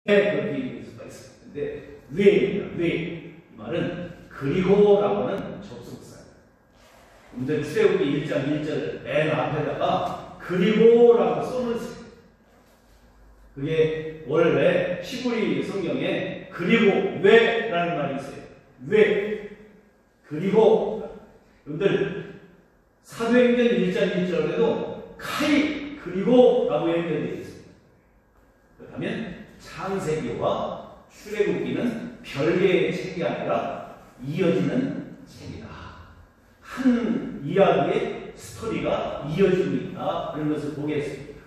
그렇게 읽을 수가 있습니다. 근데 왜입니다. 왜? 이 말은 그리고라고는 접속사예요. 먼저 출애굽기 1장 1절 맨 앞에다가 그리고라고 써놓으세요. 그게 원래 히브리 성경에 그리고 왜라는 말이 있어요. 왜? 그리고 여러분들 사도행전 1장 1절에도 카이 그리고라고 연결되어 있습니다. 그렇다면 창세기와 출애굽기는 별개의 책이 아니라 이어지는 책이다. 한 이야기의 스토리가 이어지고 있다. 그런 것을 보겠습니다.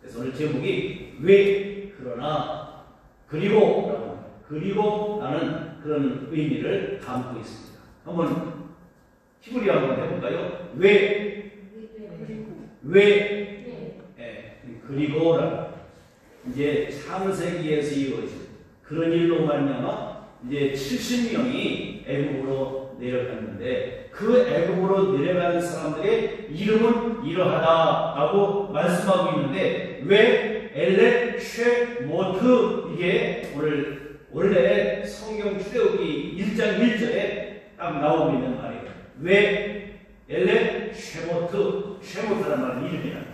그래서 오늘 제목이 왜 그러나 그리고라는 그런 의미를 담고 있습니다. 한번 히브리 한번 해볼까요? 왜 그리고라는 이제 창세기에서 이루어진 그런 일로 말미암아 이제 70명이 애굽으로 내려갔는데 그 애굽으로 내려간 사람들의 이름은 이러하다라고 말씀하고 있는데 왜 엘레 쉐모트 이게 오늘 원래 성경 출애굽기 1장 1절에 딱 나오고 있는 말이에요. 왜 엘레 쉐모트라는 말은 이름이란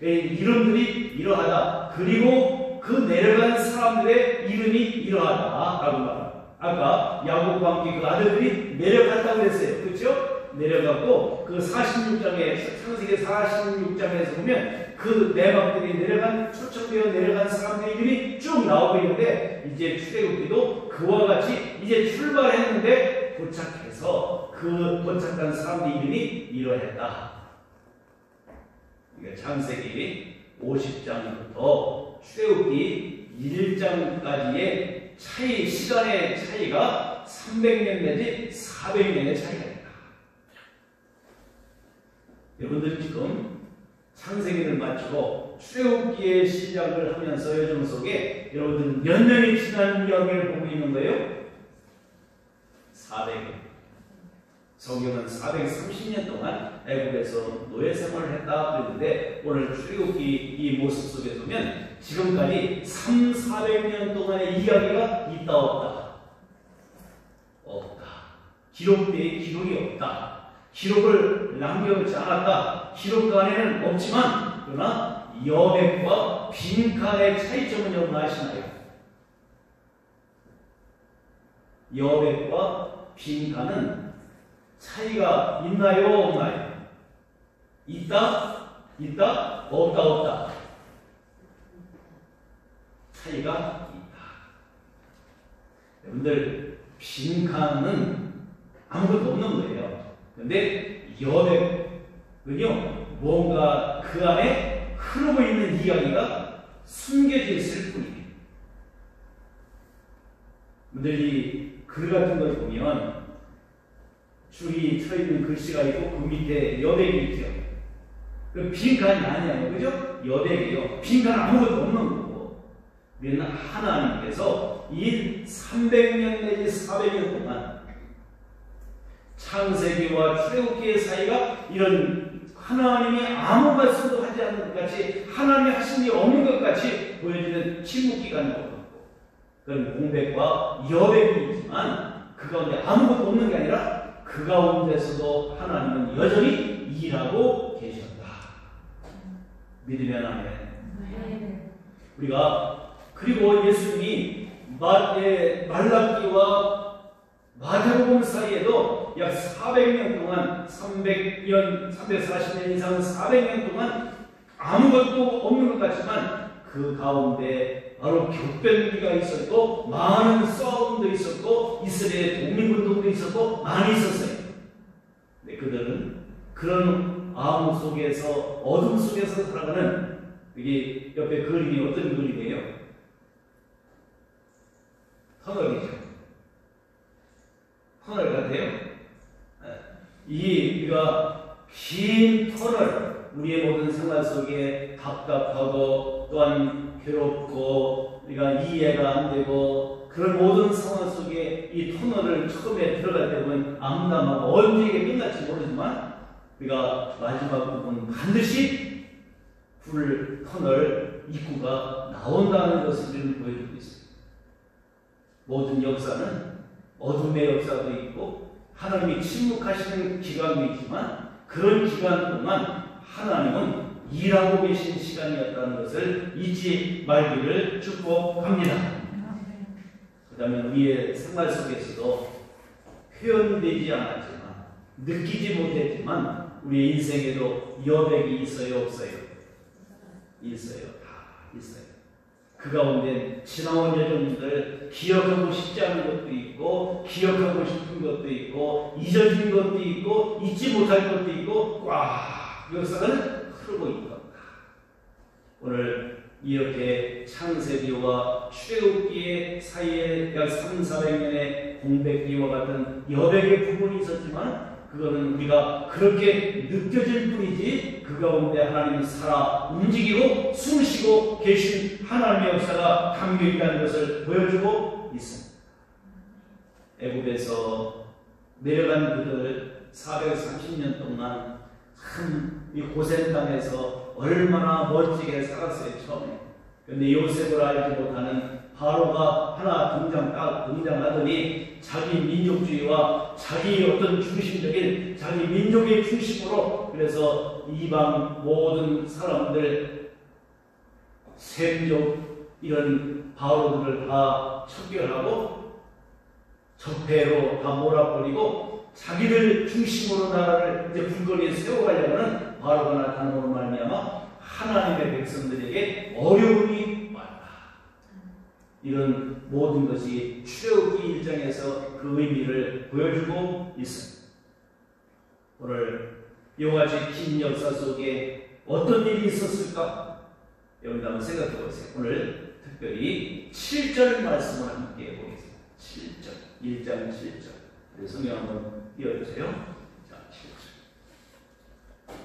말이에요. 이름들이 이러하다. 그리고 그 내려간 사람들의 이름이 이러하다라고 말합니다. 아까 야곱과 함께 그 아들들이 내려갔다고 했어요. 그렇죠? 내려갔고 그 46장에 창세기 46장에서 보면 그 내막들이 내려간 초청되어 내려간 사람들의 이름이 쭉 나오고 있는데 이제 출애굽기도 그와 같이 이제 출발했는데 도착해서 그 도착한 사람들의 이름이 이러했다. 그러니까 창세기 50장부터 출애굽기 1장까지의 시간의 차이가 300년 내지 400년의 차이가 있다. 여러분들 지금 창세기를 마치고 출애굽기의 시작을 하면서 여정 속에 여러분들 몇 년이 지난 이야기를 보고 있는 거예요? 400년. 성경은 430년 동안 애굽에서 노예 생활을 했다 그랬는데 오늘 출애굽기 이 모습 속에 보면 지금까지 400년 동안의 이야기가 있다 없다? 없다. 기록대에 기록이 없다. 기록을 남겨놓지 않았다. 기록 안에는 없지만 그러나 여백과 빈칸의 차이점은 여러분 아시나요? 여백과 빈칸은 차이가 있나요? 없나요? 있다? 있다? 없다? 없다? 차이가 있다. 여러분들 빈칸은 아무것도 없는 거예요. 그런데 여백은요 뭔가 그 안에 흐르고 있는 이야기가 숨겨져 있을 뿐이에요. 여러분들이 글 같은 걸 보면 줄이 쳐있는 글씨가 있고 그 밑에 여백이 있죠. 그 빈칸이 아니에요. 그죠? 여백이요. 빈칸 아무것도 없는 거고. 우리는 하나님께서 이 300년 내지 400년 동안 창세기와 출애굽기의 사이가 이런 하나님이 아무 말씀도 하지 않는 것 같이 하나님이 하신 일이 없는 것 같이 보여지는 침묵기간이 없고 그런 공백과 여백이 있지만 그 가운데 아무것도 없는 게 아니라 그 가운데서도 하나님은 여전히 일하고 계셨다. 믿으면 아멘. 우리가 그리고 예수님이 말라기와 마태복음 사이에도 약 400년 동안 340년 이상 400년 동안 아무것도 없는 것 같지만 그 가운데 바로 격변기가 있었고 많은 싸움도 있었고 이스라엘의 독립운동도 있었고 많이 있었어요. 근데 그들은 그런 암흑 속에서 어둠 속에서 살아가는 여기 옆에 그림이 어떤 그림이에요? 터널이죠. 터널 같아요. 우리가 긴 터널 우리의 모든 생활 속에 답답하고 또한 괴롭고 우리가 이해가 안 되고 그런 모든 상황 속에 이 터널을 처음에 들어갈 때 보면 암담하고 언제 이게 끝날지 모르지만 우리가 마지막 부분 반드시 터널 입구가 나온다는 것을 우리는 보여주고 있습니다. 모든 역사는 어둠의 역사도 있고 하나님이 침묵하시는 기간도 있지만 그런 기간 동안 하나님은 일하고 계신 시간이었다는 것을 잊지 말기를 축복합니다. 그 다음에 우리의 생활 속에서도 표현되지 않았지만 느끼지 못했지만 우리의 인생에도 여백이 있어요, 없어요? 있어요. 다 있어요. 그 가운데 지나온 여정들 기억하고 싶지 않은 것도 있고 기억하고 싶은 것도 있고 잊어진 것도 있고 잊지 못할 것도 있고 역사는 흐르고 있다. 오늘 이렇게 창세기와 출애굽기의 사이에 약 300~400년의 공백기와 같은 여백의 부분이 있었지만 그거는 우리가 그렇게 느껴질 뿐이지 그 가운데 하나님이 살아 움직이고 숨쉬고 계신 하나님의 역사가 담겨 있다는 것을 보여주고 있습니다. 애굽에서 내려간 그들 430년 동안 참 이 고센 땅에서 얼마나 멋지게 살았어요, 처음에. 그런데 요셉을 알지 못하는 바로가 하나 등장하더니 자기 민족주의와 자기 어떤 중심적인 자기 민족의 중심으로 그래서 이방 모든 사람들 셈족 이런 바로들을 다 척결하고 적폐로 다 몰아버리고 자기들 중심으로 나라를 이제 불거리에 세워가려는 바로가 나타남으로 말미암아 하나님의 백성들에게 어려움이 왔다. 이런 모든 것이 출애굽기 1장에서 그 의미를 보여주고 있습니다. 오늘 이와 같이 긴 역사 속에 어떤 일이 있었을까? 여러분 한번 생각해 보세요. 오늘 특별히 7절 말씀을 함께 보겠습니다. 7절, 1장 7절. 성경 한번 띄워주세요. 자, 7절.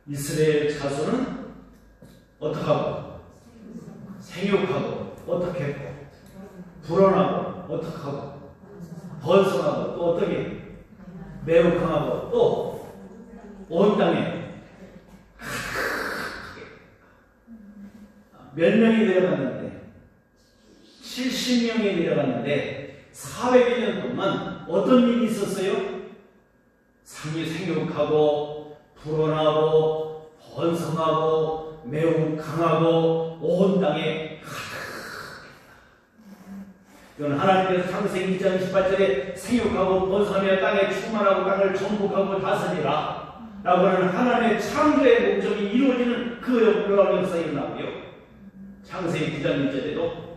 이스라엘 자손은 어떻게 하고? 생육하고 어떻게 했고? 불어나고 어떻게 하고? 번성하고 또 어떻게? 매우 강하고 또 온 땅에 몇 명이 내려갔는데 70명이 내려갔는데 400여 년 동안 어떤 일이 있었어요? 생육하고 불어나고 번성하고 매우 강하고 온 땅에 이건 하나님께서 창세기 2장 28절에 생육하고 번성하며 땅에 충만하고 땅을 정복하고 다스리라 라고 하는 하나님의 창조의 목적이 이루어지는 그 역사에 일어나고요. 창세기 9장 1절에도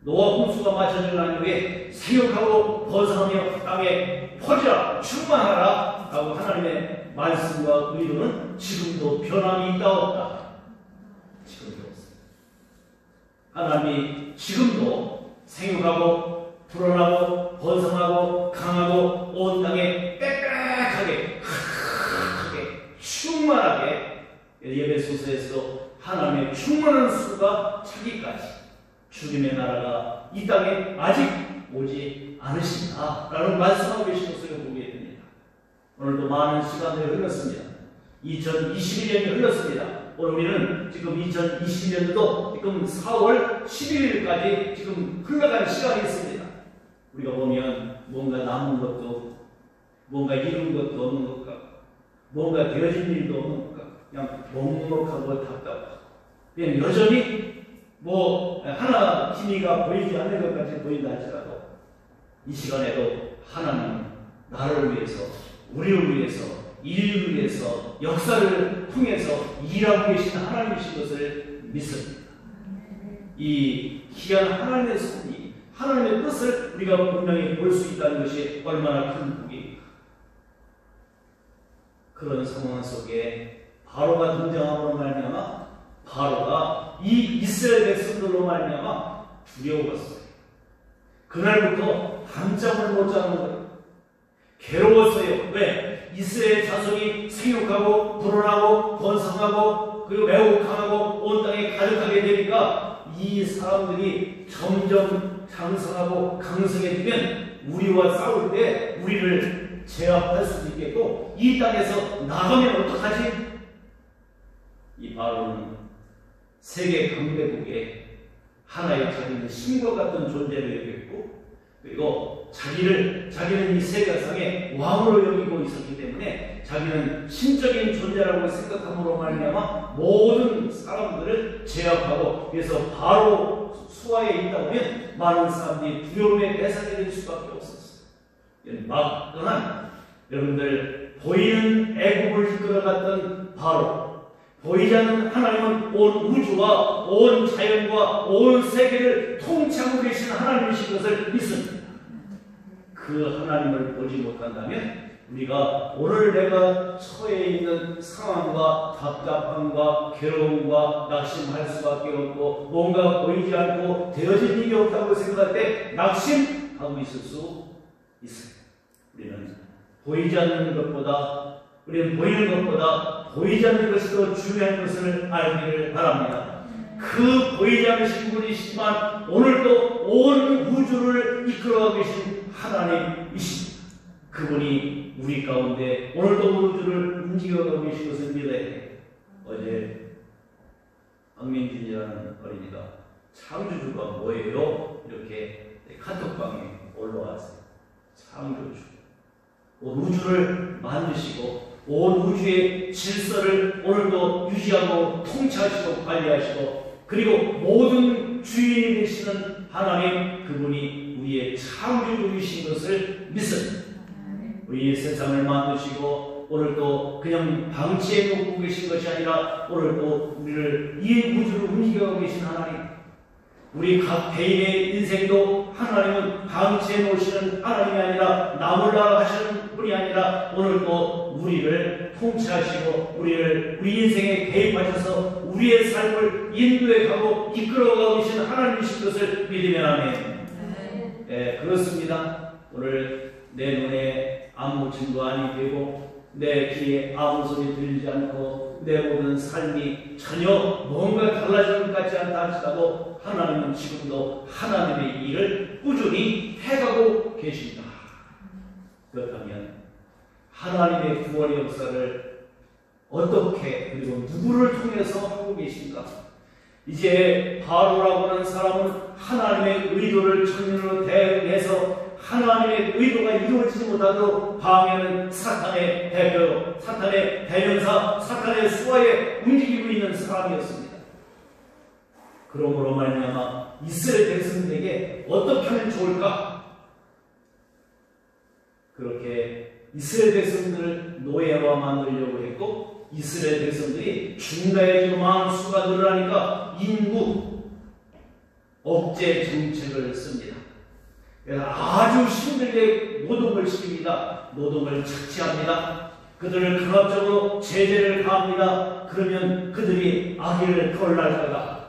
노아 홍수가 마쳐지고 난 후에 생육하고 번성하며 땅에 퍼지라 충만하라 라고 하나님의 말씀과 의도는 지금도 변함이 있다 없다. 지금도 없습니다. 하나님이 지금도 생육하고 불어나고 번성하고 강하고 온 땅에 빽빽하게 충만하게 예배소서에서도 하나님의 충만한 수가 차기까지 주님의 나라가 이 땅에 아직 오지 않으신다 라는 말씀하고 계신 것을 보게 됩니다. 오늘도 많은 시간이 흘렀습니다. 2021년이 흘렀습니다. 오늘 우리는 지금 2020년도 지금 4월 11일까지 지금 흘러간 시간이 있습니다. 우리가 보면 뭔가 남은 것도 없고 뭔가 이룬 것도 없는 것 같고 뭔가 되어진 일도 없는 것 같고 그냥 먹먹하고 답답하고 그냥 여전히 하나 기미가 보이지 않는 것 같이 보인다 할지라도 이 시간에도 하나님은 나를 위해서 우리를 위해서 인류를 위해서 역사를 통해서 일하고 계신 하나님이신 것을 믿습니다. 이 귀한 하나님의 섭리, 하나님의 뜻을 우리가 분명히 볼 수 있다는 것이 얼마나 큰 복입니까? 그런 상황 속에 바로가 등장함으로 말미암아 바로가 이 이스라엘 백성들로 말미암아 두려웠어요. 그날부터 밤잠을 못 자는 거예요. 괴로웠어요. 왜? 이스라엘 자손이 생육하고 불어나고 번성하고 그리고 매우 강하고 온 땅에 가득하게 되니까 이 사람들이 점점 장성하고 강성해지면 우리와 싸울 때 우리를 제압할 수도 있겠고 이 땅에서 나가면 어떡하지? 이 바로는 세계 강대국에 하나의 자기는 신과 같은 존재를 여겼고, 그리고 자기는 이 세계상의 왕으로 여기고 있었기 때문에 자기는 신적인 존재라고 생각함으로 말미암아 모든 사람들을 제압하고, 그래서 바로 수하에 있다 보면 많은 사람들이 두려움의 대상이 될 수밖에 없었어요. 막강한, 여러분들 보이는 애국을 이끌어갔던 바로, 보이지 않는 하나님은 온 우주와 온 자연과 온 세계를 통치하고 계신 하나님이신 것을 믿습니다. 그 하나님을 보지 못한다면 우리가 오늘 내가 처해 있는 상황과 답답함과 괴로움과 낙심할 수밖에 없고, 뭔가 보이지 않고 되어진 일이 없다고 생각할 때 낙심하고 있을 수 있어요. 우리는 보이지 않는 것보다, 우리는 보이는 것보다 보이지 않는 것이 더 중요한 것을 알기를 바랍니다. 그 보이지 않으신 분이시지만 오늘도 온 우주를 이끌어가고 계신 하나님이십니다. 그분이 우리 가운데 오늘도 우주를 움직여가고 계신 것을 믿어야 해요. 어제 박민준이라는 어린이가 창조주가 뭐예요? 이렇게 카톡방에 올라왔어요. 창조주, 온 우주를 만드시고 온 우주의 질서를 오늘도 유지하고 통치하시고 관리하시고, 그리고 모든 주인이 되시는 하나님, 그분이 우리의 창조주이신 것을 믿습니다. 우리의 세상을 만드시고 오늘도 그냥 방치해 놓고 계신 것이 아니라 오늘도 우리를 이 우주를 움직여가고 계신 하나님, 우리 각 개인의 인생도 하나님은 방치해 놓으시는 하나님이 아니라 나몰라 하시는 분이 아니라 오늘도 우리를 통치하시고 우리 인생에 개입하셔서 우리의 삶을 인도해가고 이끌어가고 계신 하나님이신 것을 믿으면 아멘. 네, 그렇습니다. 오늘 내 눈에 아무 증거 아니 되고 내 귀에 아무 소리 들리지 않고 내 모든 삶이 전혀 뭔가 달라지는 것 같지 않다 할지라도 하나님은 지금도 하나님의 일을 꾸준히 해가고 계십니다. 그렇다면 하나님의 구원의 역사를 어떻게, 그리고 누구를 통해서 하고 계신가? 이제 바로라고 하는 사람은 하나님의 의도를 전면으로 대응해서 하나님의 의도가 이루어지지 못하도록 방해하는 사탄의 대표, 사탄의 대명사, 사탄의 수하에 움직이고 있는 사람이었습니다. 그러므로 말미암아 이스라엘 백성들에게 어떻게 하면 좋을까? 그렇게 이스라엘 백성들을 노예화 만들려고 했고, 이스라엘 백성들이 중다해지고 많은 수가 늘어나니까 인구 억제 정책을 씁니다. 그래서 아주 힘들게 노동을 시킵니다. 노동을 착취합니다. 그들을 강압적으로 제재를 가합니다. 그러면 그들이 아기를 덜 낳다가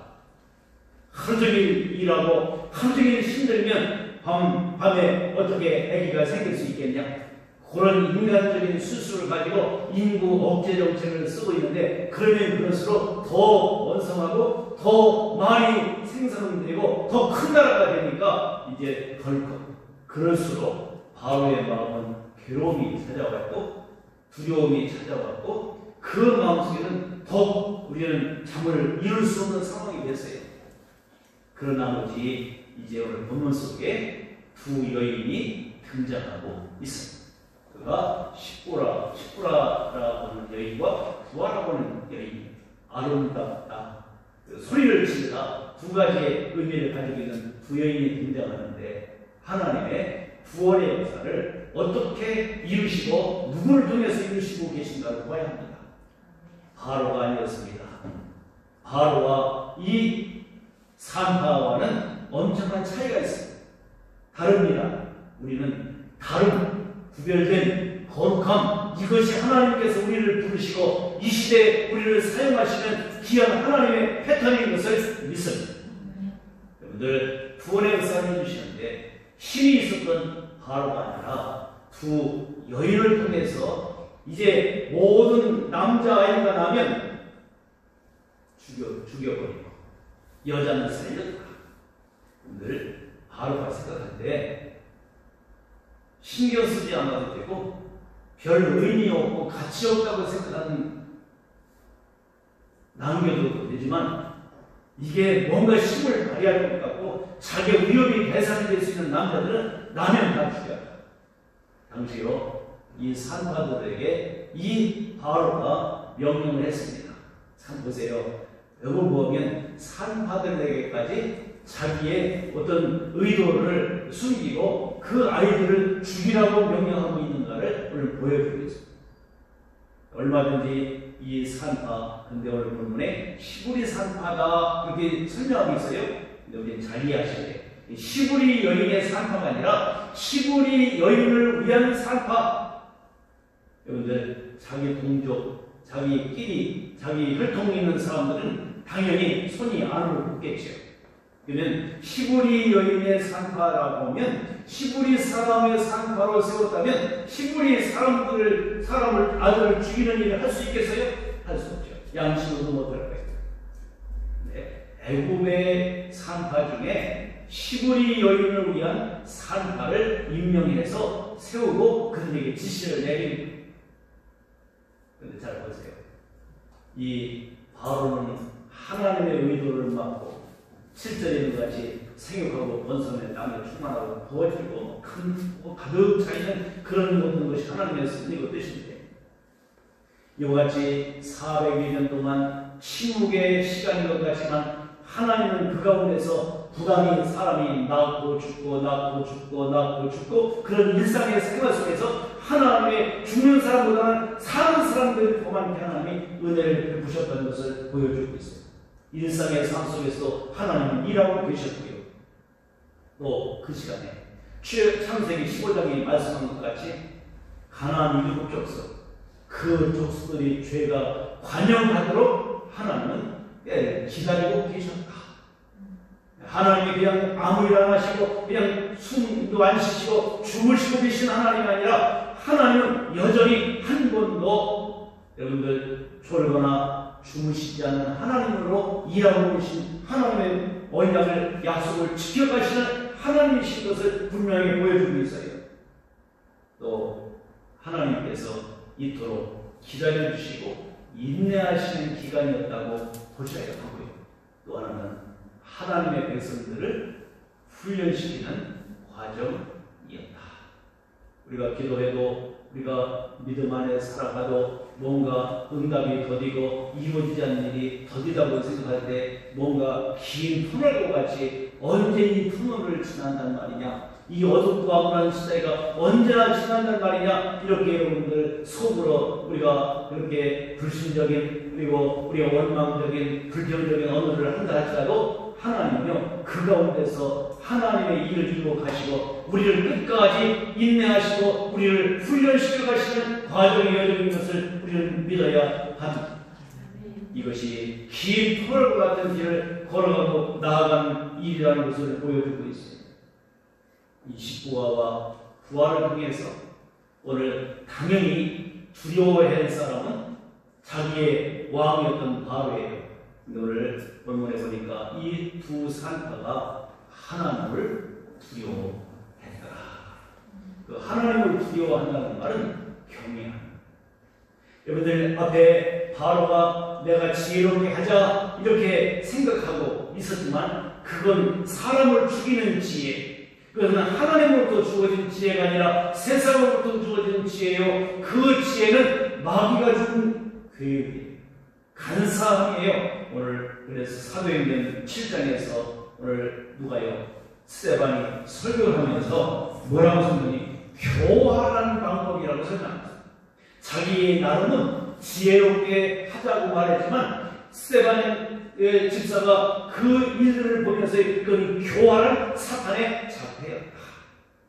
하루 종일 일하고 하루 종일 힘들면 밤에 어떻게 아기가 생길 수 있겠냐? 그런 인간적인 수술을 가지고 인구 억제 정책을 쓰고 있는데, 그러면 그럴수록 더 원성하고 더 많이 생산되고 더 큰 나라가 되니까 이제 덜컥, 그럴수록 바로의 마음은 괴로움이 찾아왔고 두려움이 찾아왔고 그 마음속에는 더 우리는 잠을 이룰 수 없는 상황이 됐어요. 그런 나머지 이제 오늘 본문 속에 두 여인이 등장하고 있습니다. 그가 십보라라고 하는 여인과 부하라고 하는 여인, 아름답다, 소리를 지르다, 두 가지의 의미를 가지고 있는 두 여인이 등장하는데, 하나님의 구원의 역사를 어떻게 이루시고 누구를 통해서 이루시고 계신가를 봐야 합니다. 바로가 아니었습니다. 바로와 이 산파와는 엄청난 차이가 있습니다. 다릅니다. 우리는 다른 구별된 거룩함, 이것이 하나님께서 우리를 부르시고 이 시대에 우리를 사용하시는 귀한 하나님의 패턴인 것을 믿습니다. 여러분들 구원의 역사를 해주시는데 신이 있었던 바로가 아니라 두 여인을 통해서 이제 모든 남자아이가 나면 죽여버리고 여자는 살렸다. 늘 바로가 생각할 때 신경 쓰지 않아도 되고 별 의미 없고 가치 없다고 생각하는 남겨도 되지만, 이게 뭔가 힘을 발휘할 것 같고 자기의 위협이 대상이 될 수 있는 남자들은 나면 다 죽여라. 당시로 이 산파들에게 이 바로가 명령을 했습니다. 참 보세요. 여러분 보면 산파들에게까지 자기의 어떤 의도를 숨기고 그 아이들을 죽이라고 명령하고 있는가를 오늘 보여주고 있습니다. 얼마든지 이 산파, 근데 오늘 본문에 시부리 산파다 그렇게 설명하고 있어요. 근데 우리는 잘 이해하셔야 돼요. 시부리 여인의 산파가 아니라 시부리 여인을 위한 산파. 여러분들 자기 동족, 자기끼리 자기 혈통 있는 사람들은 당연히 손이 안으로 붙겠죠. 그러면 시부리 여인의 산파라고 하면 시부리 사람의 산파로 세웠다면 시부리 사람을 아들을 죽이는 일을 할 수 있겠어요? 할 수 없죠. 양심으로 못할 거예요. 네. 애굽의 산파 중에 시부리 여인을 위한 산파를 임명해서 세우고 그들에게 지시를 내립니다. 그런데 잘 보세요. 이 바로는 하나님의 의도를 막고 7절에 있는 같이 생육하고 번성에 남에 충만하고 부어지고 큰 가득 차있는 그런 모든 것이 하나님의 섭리고 뜻인데 이와 같이 400년 동안 침묵의 시간인 것 같지만 하나님은 그 가운데서 부단히 사람이 낳고 죽고 낳고 죽고 낳고 죽고 그런 일상의 생활 속에서 하나님의 죽는 사람보다는 사는 사람들을 보만 하나님이 은혜를 베푸셨다는 것을 보여주고 있어요. 일상의 삶 속에서 하나님은 일하고 계셨고요. 또 그 시간에 창세기 15장이 말씀한 것 같이 가나안 7 족속 그 족속들이 죄가 관영하도록 하나님은 기다리고 계셨다. 하나님이 그냥 아무 일 안 하시고 그냥 숨도 안 쉬시고 주무시고 계신 하나님이 아니라 하나님은 여전히 한 번도 여러분들 졸거나 주무시지 않는 하나님으로 일하고 계신 하나님의 언약을 약속을 지켜가시는 하나님이신 것을 분명히 보여주고 있어요. 또 하나님께서 이토록 기다려주시고 인내하시는 기간이었다고 보셔야 하고요. 또 하나는 하나님의 백성들을 훈련시키는 과정이었다. 우리가 기도해도 우리가 믿음 안에 살아가도 뭔가 응답이 더디고 이루어지지 않는 일이 더디다고 생각할 때 뭔가 긴 터널과 같이 언제 이 터널을 지난단 말이냐, 이 어둡고 암울한 시대가 언제나 지난단 말이냐, 이렇게 여러분들 속으로 우리가 그렇게 불신적인 그리고 우리가 원망적인 불평적인 언어를 한다 할지라도 하나님은요 그 가운데서 하나님의 일을 이루어 가시고 우리를 끝까지 인내하시고 우리를 훈련시켜 가시는 과정의 여정인 것을 우리는 믿어야 합니다. 이것이 긴 터널과 같은 길을 걸어가고 나아가는 일이라는 것을 보여주고 있습니다. 이 십부가와 부활을 통해서 오늘 당연히 두려워해야 할 사람은 자기의 왕이었던 바로예요. 오늘 본문에 보니까 이 두 산파가 하나님을 두려워했더라. 그 하나님을 두려워한다는 말은 경외합니다. 여러분들 앞에 바로가 내가 지혜롭게 하자 이렇게 생각하고 있었지만 그건 사람을 죽이는 지혜, 그것은 하나님으로부터 주어진 지혜가 아니라 세상으로부터 주어진 지혜요. 그 지혜는 마귀가 준 교육이에요. 간사함이에요. 오늘 그래서 사도행전 7장에서 오늘 누가요? 스데반이 설교를 하면서 뭐라고 설명이? 교활한 방법이라고 설명합니다. 자기 나름은 지혜롭게 하자고 말했지만 스데반의 집사가 그 일들을 보면서 그건 교활한 사탄의 자태였다.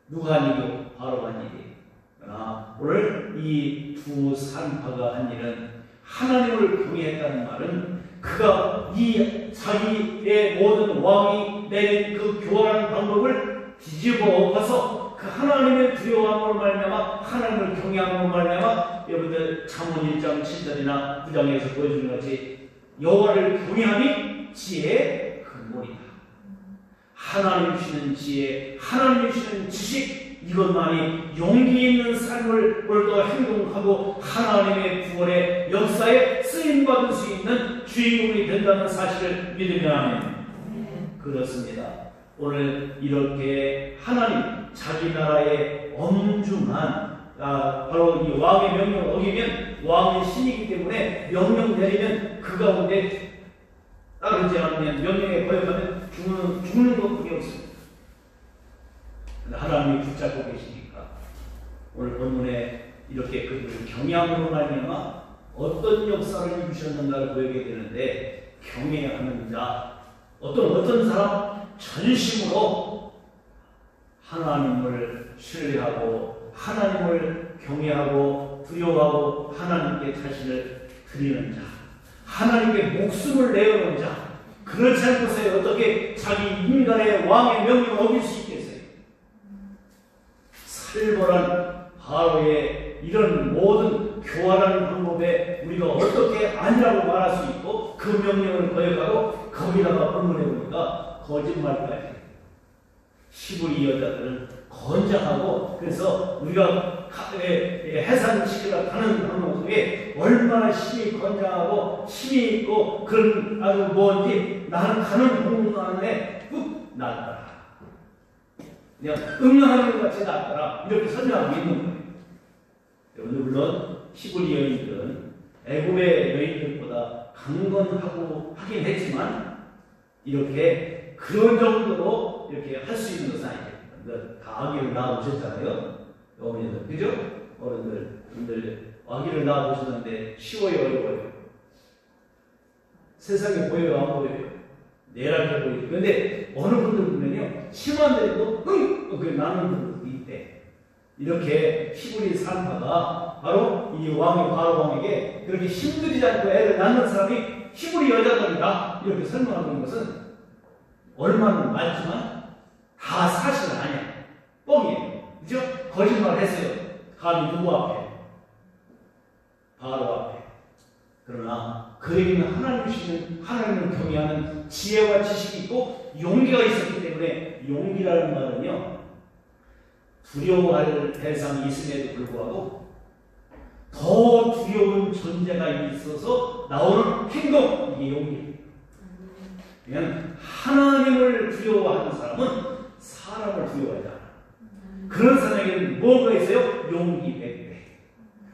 누가 한 일이고 바로 한 일이에요. 그러나 오늘 이 두 산파가 한 일은 하나님을 경외했다는 말은 그가 이 자기의 모든 왕이 내린 그 교활한 방법을 뒤집어 엎어서 그 하나님의 두려움으로 말미암아 하나님을 경외함으로 말미암아 여러분들 잠언 1장 7절이나 9장에서 보여주는 것이 여호와를 경외함이 지혜의 근본이다. 하나님 주시는 지혜, 하나님 주시는 지식, 이것만이 용기 있는 삶을 오늘도 행동하고 하나님의 구원의 역사에 쓰임받을 수 있는 주인공이 된다는 사실을 믿으면 아멘. 그렇습니다. 오늘 이렇게 하나님 자기 나라의 엄중한 바로 이 왕의 명령을 어기면 왕의 신이기 때문에 명령 내리면 그 가운데 따르지 않으면 명령에 거역하면 죽는 것뿐이 없습니다. 하나님이 붙잡고 계시니까 오늘 본문에 이렇게 그들을 경향으로 말미암아 어떤 역사를 이루셨는가를 보이게 되는데, 경외하는 자, 어떤 사람 전심으로 하나님을 신뢰하고 하나님을 경외하고 두려워하고 하나님께 자신을 드리는 자, 하나님께 목숨을 내어놓은 자, 그렇지 않고서 어떻게 자기 인간의 왕의 명령을 어길 수 있겠어요? 살벌한 바로의 이런 모든 교활한 방법에 우리가 어떻게 아니라고 말할 수 있고 그 명령을 거역하고 거기다가 본문해 보니까 거짓말까지. 시부리 여자들은 건장하고, 그래서 우리가 해산시키러 가는 방법 속에 얼마나 힘이 건장하고 힘이 있고 그런 아주 뭔지 나는 가는 방법 안에 꾹 낫더라. 그냥 응하는 것 같이 낫더라. 이렇게 설명하고 있는 거예요. 여러분들 물론 시부리 여인들은 애굽의 여인들보다 강건하고 하긴 했지만 이렇게 그런 정도로 이렇게 할 수 있는 것은 아니에요. 다 아기를 낳아보셨잖아요. 어머니들, 그죠? 어른들 아기를 낳아보셨는데 쉬워요, 어려워요? 세상에 보여요, 안 보여요? 내락해 보이죠. 그런데 어느 분들 보면요, 심한데도 나는 분들도 있대. 이렇게 시부리 산파가 바로 이 왕의 바로 왕에게 그렇게 힘들이지 않고 애를 낳는 사람이 시부리 여자들이다, 이렇게 설명하는 것은 얼마나 맞지만 다 사실은 아니야. 뻥이에요. 그죠? 거짓말 했어요. 감히 누구 앞에? 바로 앞에. 그러나 그에게는 하나님이시는 하나님을 경외하는 지혜와 지식이 있고 용기가 있었기 때문에, 용기라는 말은요, 두려워할 대상이 있음에도 불구하고 더 두려운 존재가 있어서 나오는 행동, 이게 용기예요. 그냥 하나님을 두려워하는 사람은 사람을 두려워하지 않아. 그런 사람에게는 뭐가 있어요? 용기 100배.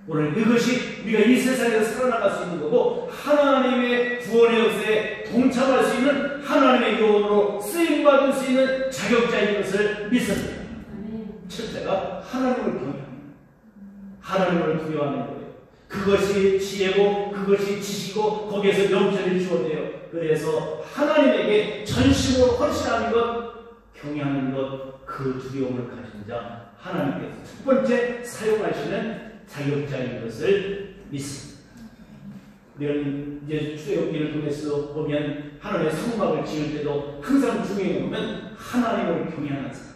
오늘 이것이 우리가 이 세상에서 살아나갈 수 있는 거고, 하나님의 구원의 역사에 동참할 수 있는 하나님의 요원으로 쓰임받을 수 있는 자격자인 것을 믿습니다. 첫째가 하나님을 경외합니다. 하나님을 두려워하는 거예요. 그것이 지혜고 그것이 지식이고 거기에서 영전이 주어져요. 그래서 하나님에게 전심으로 헌신하는 것, 경외하는 것, 그 두려움을 가진 자, 하나님께서 첫 번째 사용하시는 자격자인 것을 믿습니다. 우리는 이제 출애굽기를 통해서 보면 하나님의 성막을 지을 때도 항상 중요해 보면 하나님을 경외하는 사람,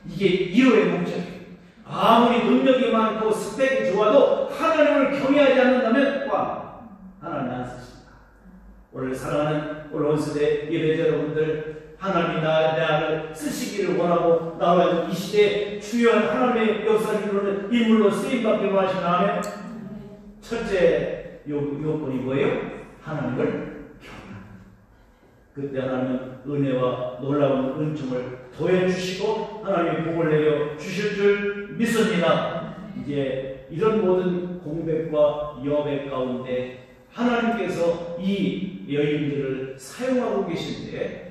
이게 1호의 목적이에요. 아무리 능력이 많고 스펙이 좋아도 하나님을 경외하지 않는다면 하나님 안 쓰십니다. 오늘 사랑하는 오늘 온세대 예배자 여러분들, 하나님이 내 안을 쓰시기를 원하고 나와 이 시대에 주요한 하나님의 역사를 이루는 인물로 쓰임받기를 원하시나요? 첫째 요건이 뭐예요? 하나님을 경외합니다. 그때 하나님은 은혜와 놀라운 은총을 더해주시고 하나님의 복을 내려 주실 줄 믿습니다. 이제 이런 모든 공백과 여백 가운데 하나님께서 이 여인들을 사용하고 계신데,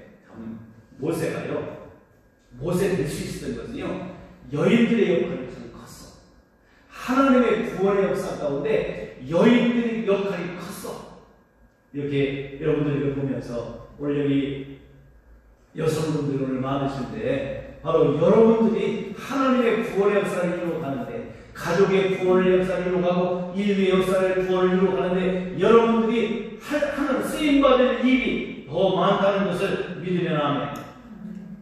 모세가요, 모세 될 수 있었던 것은요, 여인들의 역할이 참 컸어. 하나님의 구원의 역사 가운데 여인들의 역할이 컸어. 이렇게 여러분들이 보면서 오늘 여기 여성분들 오늘 많으신데, 바로 여러분들이 하나님의 구원의 역사를 이루어가는데, 가족의 구원의 역사를 이루어가고 인류의 역사를 구원을 이루어가는데 여러분들이 하는 쓰임받을 일이 더 많다는 것을 믿으면 아멘.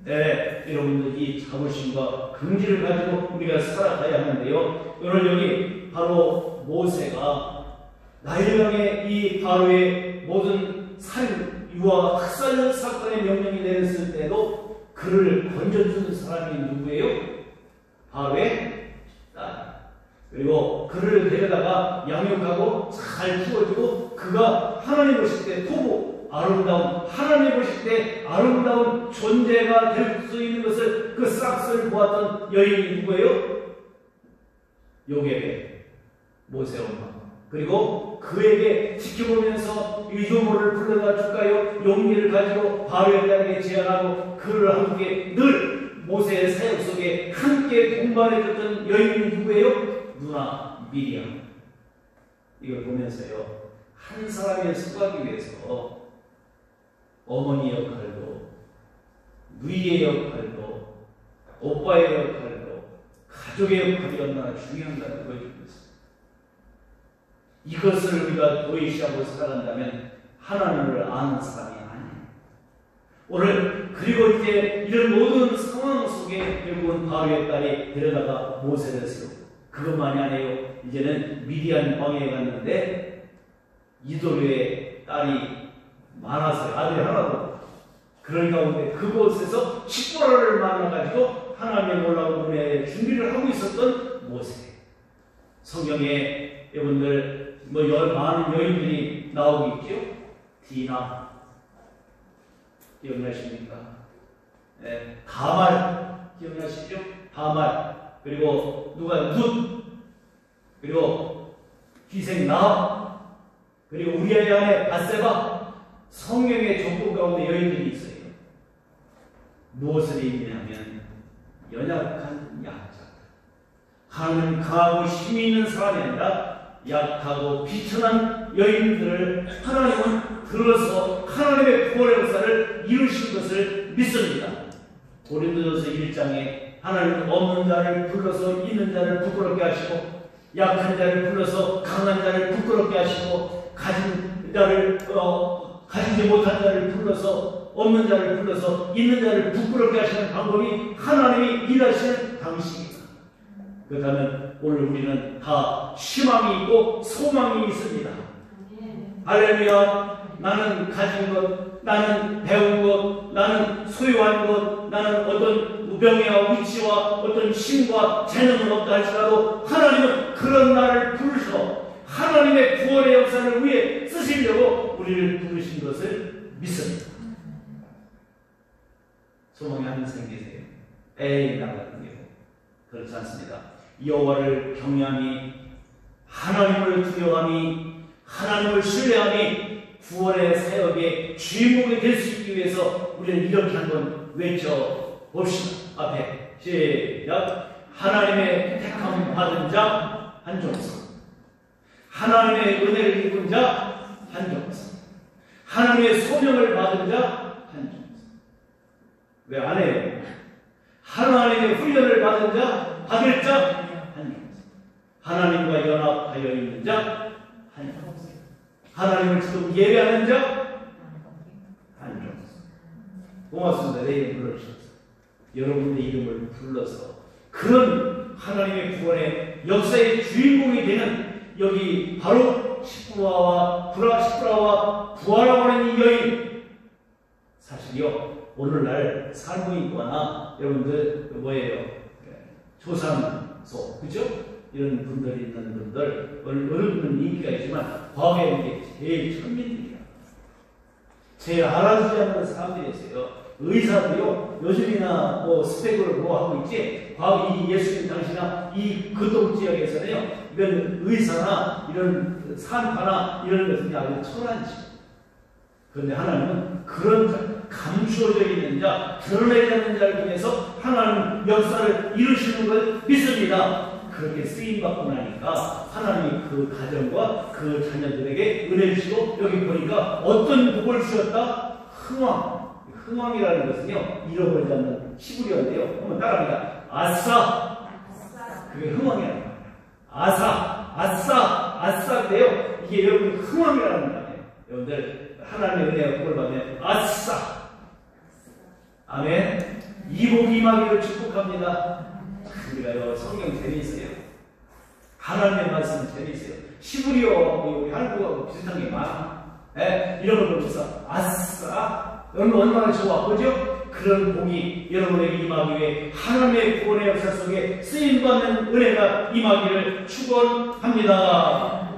네, 여러분들 이 자부심과 긍지를 가지고 우리가 살아가야 하는데요, 오늘 여기 바로 모세가 나일강의 이 바로의 모든 유아 학살 사건의 명령이 내렸을 때도 그를 건져주는 사람이 누구예요? 바로의 딸. 그리고 그를 데려다가 양육하고 잘 키워주고 그가 하나님 보실 때 토부 아름다운 하나님 보실 때 아름다운 존재가 될 수 있는 것을 그 싹스를 보았던 여인이 누구예요? 요게벳 모세 엄마. 그리고 그에게 지켜보면서 유조모를 불러다 줄까요? 용기를 가지고 바로의 딸에게 제안하고 그를 함께 늘 모세의 사역 속에 함께 동반해줬던 여인이 누구예요? 누나 미리암. 이걸 보면서요, 한 사람의 수고하기 위해서 어머니 역할도 누이의 역할도 오빠의 역할도 가족의 역할이 얼마나 중요한가를 보여주고 있습니다. 이것을 우리가 도외시하고 살아간다면 하나님을 아는 사람이 아니에요. 오늘 그리고 이제 이런 모든 상황 속에 결국은 바로의 딸이 데려다가 모세를 세우고 그것만이 아니에요. 이제는 미디안 광야에 갔는데 이도류의 딸이 많아서요. 아들이 하나도. 그런 가운데 그곳에서 시보라를 만나가지고 하나님의 놀라운 은혜에 준비를 하고 있었던 모세. 성경에 여러분들 많은 여인들이 나오고 있죠. 디나 기억나십니까? 네, 다말 기억나시죠? 다말. 그리고 누가 룻, 그리고 기생 나, 그리고 우리의 아내 바세바. 성경의 정보 가운데 여인들이 있어요. 무엇을 의미하면 연약한 약자. 하나님 강하고 힘이 있는 사람이 아니라 약하고 비천한 여인들을 하나님은 들어서 하나님의 구원의 역사를 이루신 것을 믿습니다. 고린도전서 1장에 하나님은 없는 자를 불러서 있는 자를 부끄럽게 하시고 약한 자를 불러서 강한 자를 부끄럽게 하시고 가진 자를 가지지 못한 자를 불러서 없는 자를 불러서 있는 자를 부끄럽게 하시는 방법이 하나님이 일하시는 방식입니다. 그렇다면 오늘 우리는 다 희망이 있고 소망이 있습니다. 할렐루야. 나는 가진 것, 나는 배운 것, 나는 소유한 것, 나는 어떤 우병이와 위치와 어떤 힘과 재능은 없다 할지라도 하나님은 그런 나를 부르셔 하나님의 구원의 역사를 위해 쓰시려고 우리를 부르신 것을 믿습니다. 소망이 한 생기세요? 에이 나 같은 경우 그렇지 않습니다. 여호와를 경외함이 하나님을 두려워함이 하나님을 신뢰함이 구원의 사역의 주인공이 될 수 있기 위해서 우리는 이렇게 한번 외쳐봅시다. 앞에 시작. 하나님의 택함 받은 자 한종성, 하나님의 은혜를 입은 자 한종성, 하나님의 소명을 받은 자 한종성. 왜 안 해요? 하나님의 훈련을 받은 자, 받을 자 한종성, 하나님과 연합하여 있는 자 한종성, 하나님을 지금 예배하는 자 한종성. 고맙습니다. 내 이름 불러주셔서 여러분의 이름을 불러서 그런 하나님의 구원의 역사의 주인공이 되는 여기 바로 시프라와 부하라고 하는 이 여인, 사실요 오늘날 산부인과나 여러분들 뭐예요? 조산소, 그죠? 이런 분들이 있는 분들, 어느 분은 인기가 있지만 과거에 이게 제일 천민들이야. 제일 알아주지 않는 사람들이 있어요. 의사도요, 요즘이나 뭐 스펙을 뭐 하고 있지, 과거 이 예수님 당시나 이 그동 지역에서는요, 이런 의사나 이런 산파나 이런 것은 아주 천한지. 그런데 하나님은 그런 감추어져 있는 자, 드러내지 않는 자를 통해서 하나님 역사를 이루시는 걸 믿습니다. 그렇게 쓰임받고 나니까 하나님이 그 가정과 그 자녀들에게 은혜를 주시고 여기 보니까 어떤 복을 주셨다? 흥왕. 흥왕이라는 것은요, 잃어버리지 않는 시부리어인데요. 한번 따라합니다. 아싸. 그게 흥왕이라는 거예요. 아싸인데요. 이게 여러분 흥왕이라는 거예요. 여러분들 하나님의 은혜와 복을 받으면 아싸. 아멘. 이복 임하기를 축복합니다. 우리가요, 성경 재미있어요. 하나님의 말씀 재미있어요. 시부리어 우리 한국하고 비슷한 게 많아. 이런 걸 보면서 아싸. 여러분 얼마나 좋아, 그죠? 그런 복이 여러분에게 임하기 위해 하나님의 구원의 역사 속에 쓰임받는 은혜가 임하기를 축원합니다.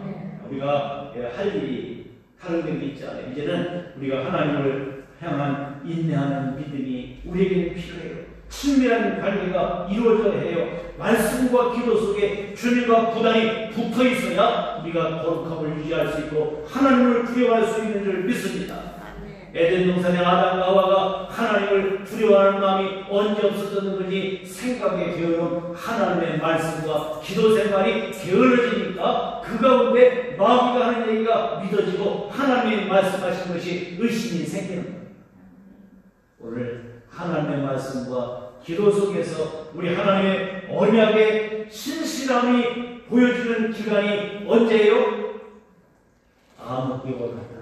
우리가 할 일이 다른 게 있지 않아요. 이제는 우리가 하나님을 향한 인내하는 믿음이 우리에게 필요해요. 친밀한 관계가 이루어져야 해요. 말씀과 기도 속에 주님과 부단히 붙어 있어야 우리가 거룩함을 유지할 수 있고 하나님을 두려워할 수 있는 줄 믿습니다. 에덴 동산의 아담과 하와가 하나님을 두려워하는 마음이 언제 없어졌는 건지 생각에 게으름, 하나님의 말씀과 기도 생활이 게을러지니까 그 가운데 마귀가 하는 얘기가 믿어지고 하나님의 말씀하신 것이 의심이 생기는 거예요. 오늘 하나님의 말씀과 기도 속에서 우리 하나님의 언약의 신실함이 보여지는 기간이 언제예요? 암흑기와 같은,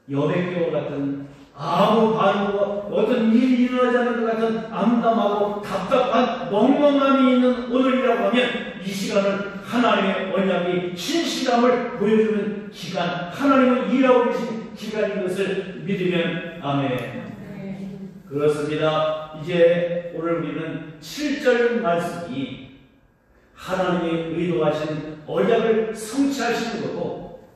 여백기와 같은, 아무 반응과 어떤 일이 일어나지 않는 것 같은 암담하고 답답한 멍멍함이 있는 오늘이라고 하면 이 시간은 하나님의 언약이 신실함을 보여주는 기간, 하나님은 일하고 계신 기간인 것을 믿으면 아멘. 그렇습니다. 이제 오늘 우리는 7절 말씀이 하나님의 의도하신 언약을 성취하시는 거고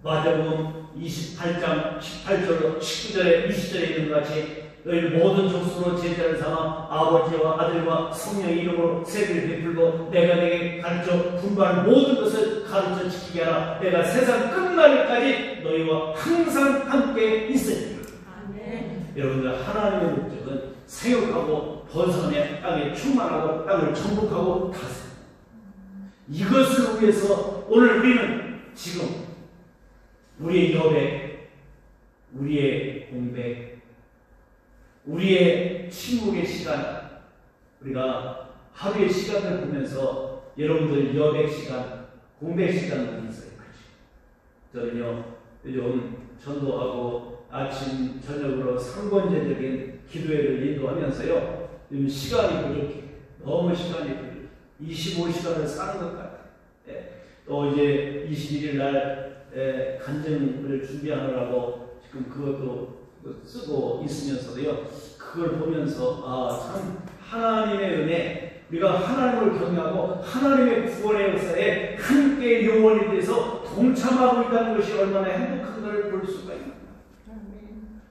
마태복음 28장 18절로 19절에 20절에 있는 것 같이 너희 모든 족속으로 제자를 삼아 아버지와 아들과 성령의 이름으로 세례를 베풀고 내가 내게 가르쳐 분부한 모든 것을 가르쳐 지키게 하라. 내가 세상 끝날까지 너희와 항상 함께 있으리라. 여러분들 하나님의 목적은 생육하고 번성해 땅에 충만하고 땅을 정복하고 다스려. 이것을 위해서 오늘 우리는 지금 우리의 여백, 우리의 공백, 우리의 침묵의 시간, 우리가 하루의 시간을 보면서 여러분들 여백 시간, 공백 시간도 있어요. 저는요 요즘 전도하고 아침, 저녁으로 상번제적인 기도회를 인도하면서요. 요즘 시간이 부족해. 너무 시간이 부족해. 25시간을 사는 것 같아요. 또 이제 21일 날 간증을 준비하느라고 지금 그것도 쓰고 있으면서도요. 그걸 보면서 참 하나님의 은혜, 우리가 하나님을 경외하고 하나님의 구원의 역사에 함께 영원히 돼서 동참하고 있다는 것이 얼마나 행복한 걸 볼 수가 있습니다.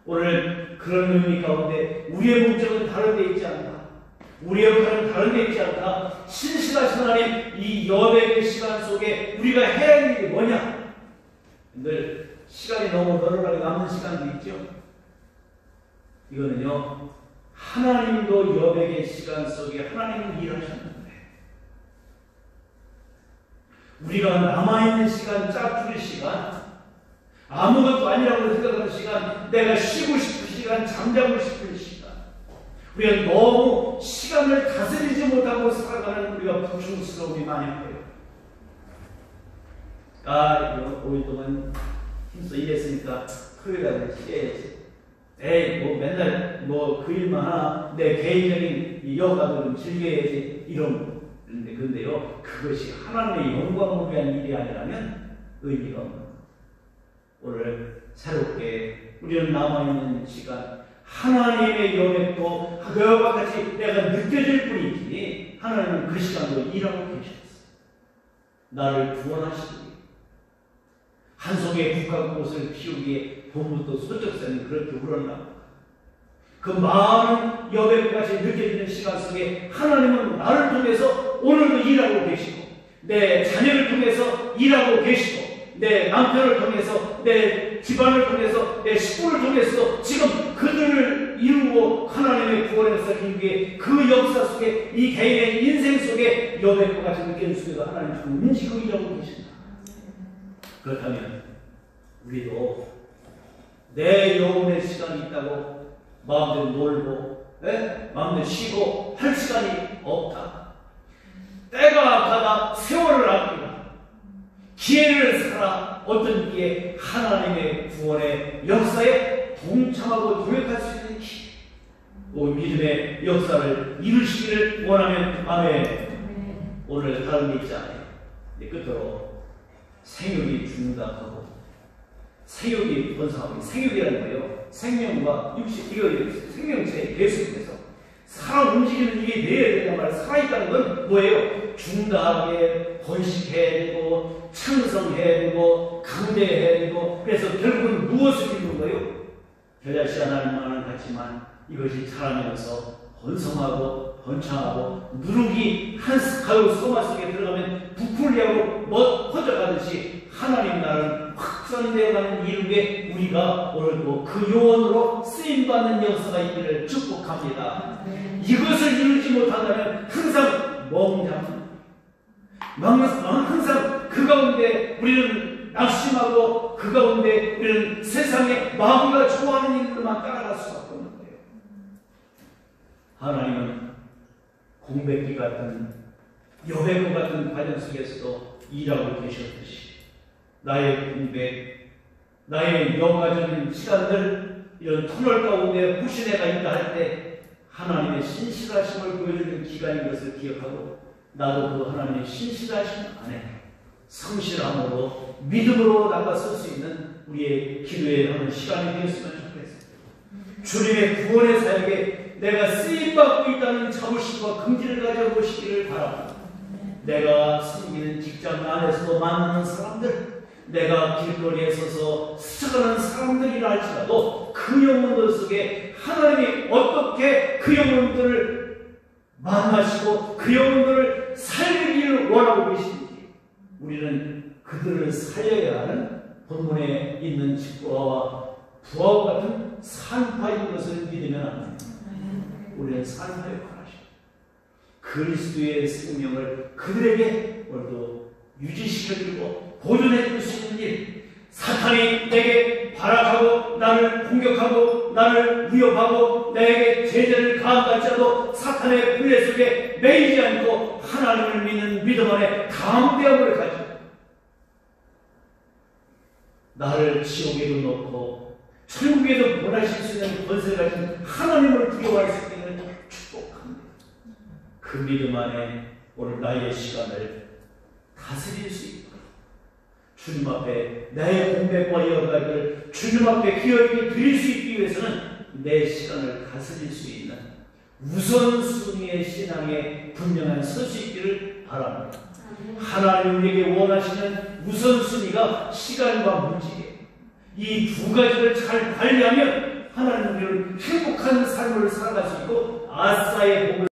오늘 그런 의미 가운데 우리의 목적은 다른 데 있지 않다. 우리의 역할은 다른 데 있지 않다. 신실하신 하나님, 이 여백의 시간 속에 우리가 해야 할 일이 뭐냐? 늘 시간이 너무 널널하게 남는 시간도 있죠. 이거는요, 하나님도 여백의 시간 속에 하나님은 일하셨는데 우리가 남아있는 시간, 짝줄의 시간, 아무것도 아니라고 생각하는 시간, 내가 쉬고 싶은 시간, 잠자고 싶은 시간, 우리가 너무 시간을 다스리지 못하고 살아가는 우리가 부충스러움이 많이 보여요. 이거 5일 동안 힘써 일했으니까 토요일에 쉬어야지. 맨날 그 일만 하나, 내 개인적인 여가들은 즐겨야지. 근데요, 그것이 하나님의 영광을 위한 일이 아니라면 의미가 없는 거예요. 오늘 새롭게 우리는 남아있는 시간, 하나님의 여백도 그와 같이 내가 느껴질 뿐이지 하나님은 그 시간도 일하고 계셨어요. 나를 구원하시기, 한 송이의 국화꽃을 피우기에 봄부터 소쩍새는 그렇게 울었나. 그 많은 여백까지 느껴지는 시간 속에 하나님은 나를 통해서 오늘도 일하고 계시고, 내 자녀를 통해서 일하고 계시고, 내 남편을 통해서, 내 집안을 통해서, 내 식구를 통해서 지금 그들을 이루고 하나님의 구원의 역사를 이루기 위해 그 역사 속에, 이 개인의 인생 속에 여백과 같이 느끼는 속에서 하나님 지금 움직이고 일하고 계신다. 그렇다면 우리도 내 영혼의 시간이 있다고 마음대로 놀고 마음대로 쉬고 할 시간이 없다. 때가 가다 세월을 아끼라. 기회를 살아. 어떤 기회? 하나님의 구원의 역사에 동참하고 동역할 수 있는 기회. 믿음의 역사를 이루시기를 원하면 아멘. 오늘 다른 게 있지 않아요. 끝으로 생육이 죽는다 하고 생육이 번성하고 생육이라는 거예요. 생명과 육식, 이거 생명체 계속해서 사람 움직이는 이게 내야 된단 말이에요. 살아있다는 건 뭐예요? 중다하게 번식해야 되고 창성해야 되고 강대해야 되고 그래서 결국은 무엇을 이루는 거예요? 겨자씨 하나님만은 같지만 이것이 자라면서 번성하고 번창하고 누룩이 한 가루 소마 속에 들어가면 부풀리하고 퍼져가듯이 하나님 나라는 확산되어가는 이름에 우리가 오늘도 그 요원으로 쓰임받는 역사가 있기를 축복합니다. 이것을 이루지 못한다면 항상 멍장합니다. 항상 그 가운데 우리는 낙심하고 그 가운데 우리는 세상에 마귀가 좋아하는 일들만 따라갈 수밖에 없는 거예요. 하나님은 공백기 같은 여백과 같은 과정 속에서도 일하고 계셨듯이 나의 공백, 나의 영가적인 시간들 이런 터널 가운데 후시대가 있다 할 때 하나님의 신실하심을 보여주는 기간인 것을 기억하고 나도 그 하나님의 신실하심 안에 성실함으로 믿음으로 나가설 수 있는 우리의 기도에 하는 시간이 되었으면 좋겠습니다. 주님의 구원의 사역에 내가 쓰임받고 있다는 자부심과 긍지를 가져보시기를 바랍니다. 내가 섬기는 직장 안에서도 만나는 사람들, 내가 길거리에 서서 스쳐가는 사람들이라 할지라도 그 영혼들 속에 하나님이 어떻게 그 영혼들을 만나시고 그 영혼들을 살리기를 원하고 계신지 우리는 그들을 살려야 하는 본문에 있는 직부와 부하와 같은 산파인 것을 믿으면 안 됩니다. 우리는 산파 역할을 하십니다. 그리스도의 생명을 그들에게 오늘도 유지시켜주고 보존해줄 수 있는 일, 사탄이 내게 발악하고 나를 공격하고 나를 위협하고 내게 제재를 가한할지라도 사탄의 굴레 속에 매이지 않고 하나님을 믿는 믿음 안에 담대함을 가지고 나를 지옥에도 넣고 천국에도 보내실 수 있는 권세를 가진 하나님을 두려워할 수 있는 축복합니다. 그 믿음 안에 오늘 나의 시간을 다스릴 수 있도록 주님 앞에 나의 공백과 여가를 주님 앞에 기어있게 드릴 수 있기 위해서는 내 시간을 다스릴 수 있는 우선순위의 신앙에 분명한 설 수 있기를 바랍니다. 하나님 우리에게 원하시는 우선순위가 시간과 문제예요. 이 두 가지를 잘 관리하면 하나님 우리를 행복한 삶을 살아갈 수 있고 아싸의 복을